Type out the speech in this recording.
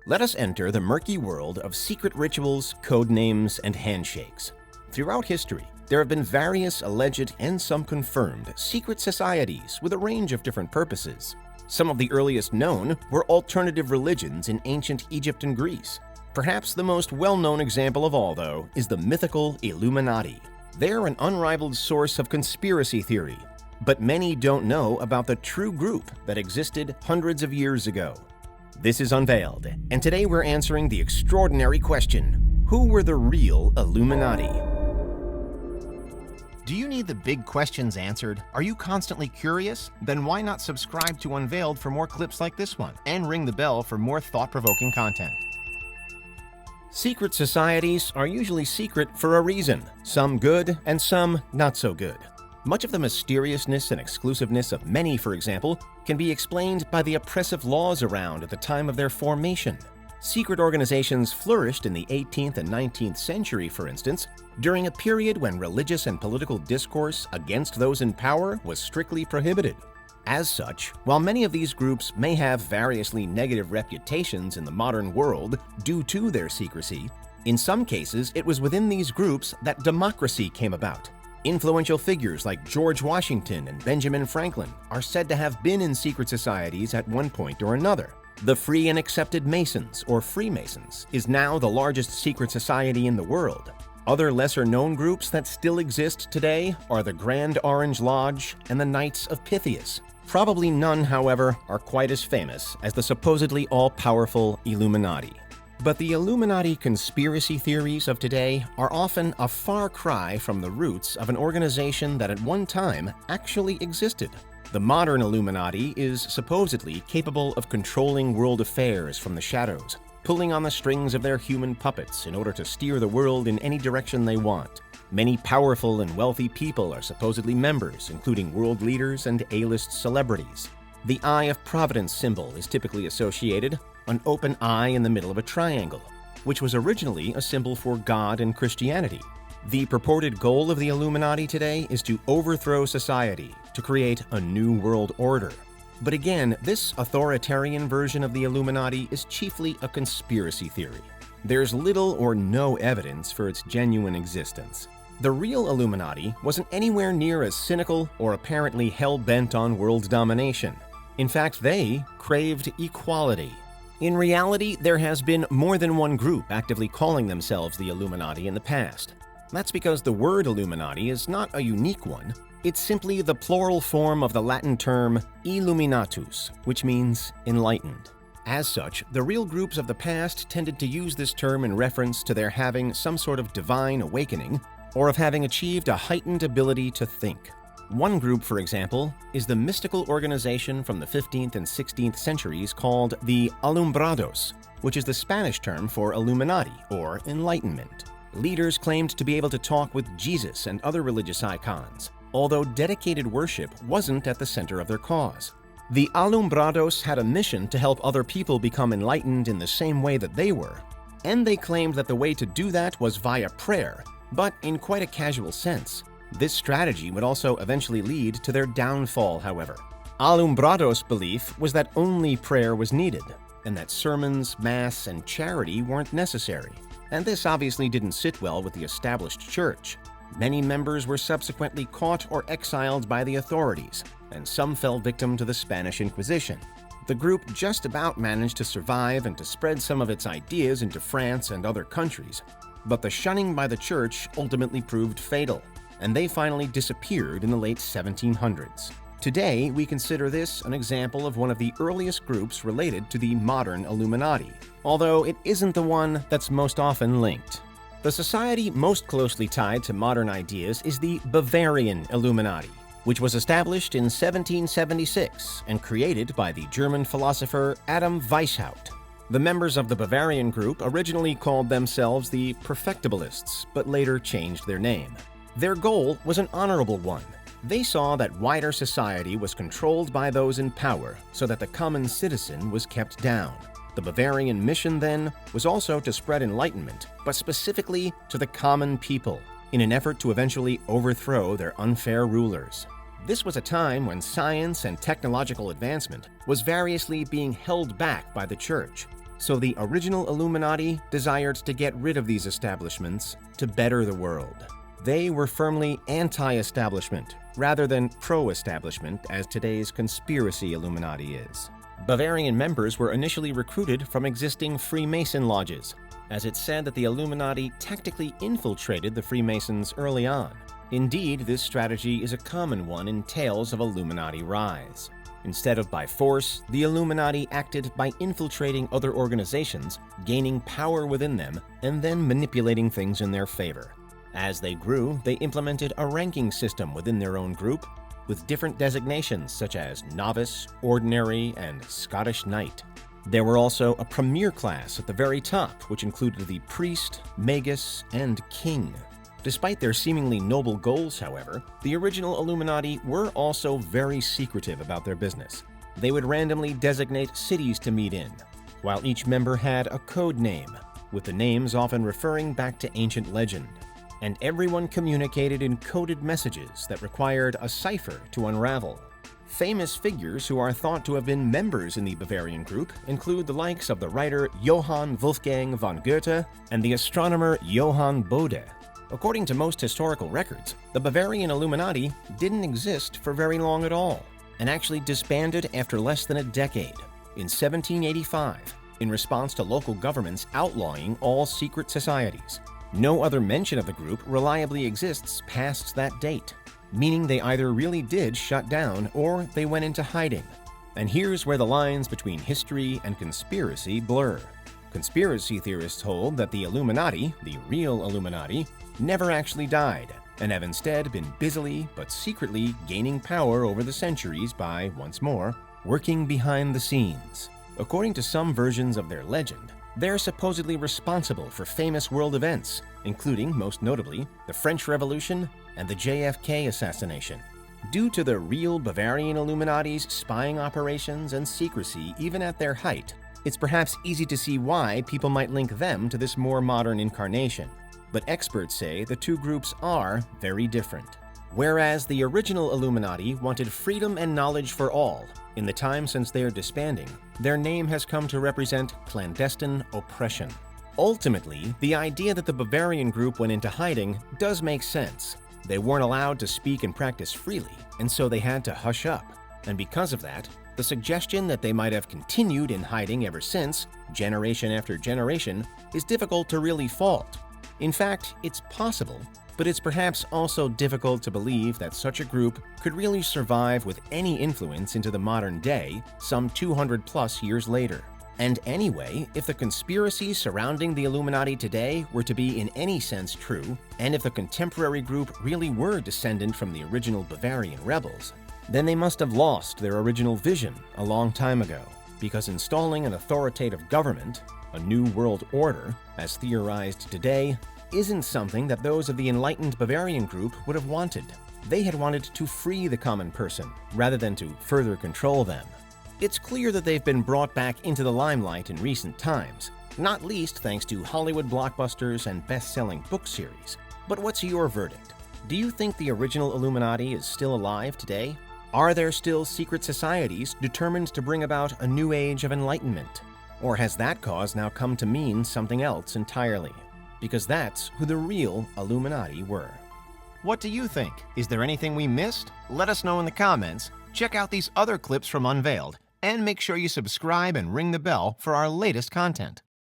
Let us enter the murky world of secret rituals, code names, and handshakes. Throughout history, there have been various alleged and some confirmed secret societies with a range of different purposes. Some of the earliest known were alternative religions in ancient Egypt and Greece. Perhaps the most well-known example of all, though, is the mythical Illuminati. They're an unrivaled source of conspiracy theory, but many don't know about the true group that existed hundreds of years ago. This is Unveiled, and today we're answering the extraordinary question: who were the real Illuminati? Do you need the big questions answered? Are you constantly curious? Then why not subscribe to Unveiled for more clips like this one, and ring the bell for more thought-provoking content. Secret societies are usually secret for a reason, some good and some not so good. Much of the mysteriousness and exclusiveness of many, for example, can be explained by the oppressive laws around at the time of their formation. Secret organizations flourished in the 18th and 19th century, for instance, during a period when religious and political discourse against those in power was strictly prohibited. As such, while many of these groups may have variously negative reputations in the modern world due to their secrecy, in some cases it was within these groups that democracy came about. Influential figures like George Washington and Benjamin Franklin are said to have been in secret societies at one point or another. The Free and Accepted Masons, or Freemasons, is now the largest secret society in the world. Other lesser-known groups that still exist today are the Grand Orange Lodge and the Knights of Pythias. Probably none, however, are quite as famous as the supposedly all-powerful Illuminati. But the Illuminati conspiracy theories of today are often a far cry from the roots of an organization that at one time actually existed. The modern Illuminati is supposedly capable of controlling world affairs from the shadows, pulling on the strings of their human puppets in order to steer the world in any direction they want. Many powerful and wealthy people are supposedly members, including world leaders and A-list celebrities. The Eye of Providence symbol is typically associated, an open eye in the middle of a triangle, which was originally a symbol for God and Christianity. The purported goal of the Illuminati today is to overthrow society, to create a new world order. But again, this authoritarian version of the Illuminati is chiefly a conspiracy theory. There's little or no evidence for its genuine existence. The real Illuminati wasn't anywhere near as cynical or apparently hell-bent on world domination. In fact, they craved equality. In reality, there has been more than one group actively calling themselves the Illuminati in the past. That's because the word Illuminati is not a unique one. It's simply the plural form of the Latin term illuminatus, which means enlightened. As such, the real groups of the past tended to use this term in reference to their having some sort of divine awakening, or of having achieved a heightened ability to think. One group, for example, is the mystical organization from the 15th and 16th centuries called the Alumbrados, which is the Spanish term for Illuminati, or Enlightenment. Leaders claimed to be able to talk with Jesus and other religious icons, although dedicated worship wasn't at the center of their cause. The Alumbrados had a mission to help other people become enlightened in the same way that they were, and they claimed that the way to do that was via prayer, but in quite a casual sense. This strategy would also eventually lead to their downfall, however. Alumbrados' belief was that only prayer was needed, and that sermons, mass, and charity weren't necessary. And this obviously didn't sit well with the established church. Many members were subsequently caught or exiled by the authorities, and some fell victim to the Spanish Inquisition. The group just about managed to survive and to spread some of its ideas into France and other countries, but the shunning by the church ultimately proved fatal, and they finally disappeared in the late 1700s. Today, we consider this an example of one of the earliest groups related to the modern Illuminati, although it isn't the one that's most often linked. The society most closely tied to modern ideas is the Bavarian Illuminati, which was established in 1776 and created by the German philosopher Adam Weishaupt. The members of the Bavarian group originally called themselves the Perfectibilists, but later changed their name. Their goal was an honorable one. They saw that wider society was controlled by those in power so that the common citizen was kept down. The Bavarian mission, then, was also to spread enlightenment, but specifically to the common people, in an effort to eventually overthrow their unfair rulers. This was a time when science and technological advancement was variously being held back by the church. So the original Illuminati desired to get rid of these establishments to better the world. They were firmly anti-establishment rather than pro-establishment as today's conspiracy Illuminati is. Bavarian members were initially recruited from existing Freemason lodges, as it's said that the Illuminati tactically infiltrated the Freemasons early on. Indeed, this strategy is a common one in tales of Illuminati rise. Instead of by force, the Illuminati acted by infiltrating other organizations, gaining power within them, and then manipulating things in their favor. As they grew, they implemented a ranking system within their own group, with different designations such as Novice, Ordinary, and Scottish Knight. There were also a premier class at the very top, which included the Priest, Magus, and King. Despite their seemingly noble goals, however, the original Illuminati were also very secretive about their business. They would randomly designate cities to meet in, while each member had a code name, with the names often referring back to ancient legend. And everyone communicated in coded messages that required a cipher to unravel. Famous figures who are thought to have been members in the Bavarian group include the likes of the writer Johann Wolfgang von Goethe and the astronomer Johann Bode. According to most historical records, the Bavarian Illuminati didn't exist for very long at all, and actually disbanded after less than a decade, in 1785, in response to local governments outlawing all secret societies. No other mention of the group reliably exists past that date, meaning they either really did shut down or they went into hiding. And here's where the lines between history and conspiracy blur. Conspiracy theorists hold that the Illuminati, the real Illuminati, never actually died, and have instead been busily but secretly gaining power over the centuries by, once more, working behind the scenes. According to some versions of their legend, they're supposedly responsible for famous world events, including, most notably, the French Revolution and the JFK assassination. Due to the real Bavarian Illuminati's spying operations and secrecy even at their height, it's perhaps easy to see why people might link them to this more modern incarnation. But experts say the two groups are very different. Whereas the original Illuminati wanted freedom and knowledge for all, in the time since their disbanding, their name has come to represent clandestine oppression. Ultimately, the idea that the Bavarian group went into hiding does make sense. They weren't allowed to speak and practice freely, and so they had to hush up. And because of that, the suggestion that they might have continued in hiding ever since, generation after generation, is difficult to really fault. In fact, it's possible, but it's perhaps also difficult to believe that such a group could really survive with any influence into the modern day, some 200+ years later. And anyway, if the conspiracies surrounding the Illuminati today were to be in any sense true, and if the contemporary group really were descendant from the original Bavarian rebels, then they must have lost their original vision a long time ago, because installing an authoritative government, a new world order, as theorized today, isn't something that those of the enlightened Bavarian group would have wanted. They had wanted to free the common person, rather than to further control them. It's clear that they've been brought back into the limelight in recent times, not least thanks to Hollywood blockbusters and best-selling book series. But what's your verdict? Do you think the original Illuminati is still alive today? Are there still secret societies determined to bring about a new age of enlightenment? Or has that cause now come to mean something else entirely? Because that's who the real Illuminati were. What do you think? Is there anything we missed? Let us know in the comments. Check out these other clips from Unveiled, and make sure you subscribe and ring the bell for our latest content.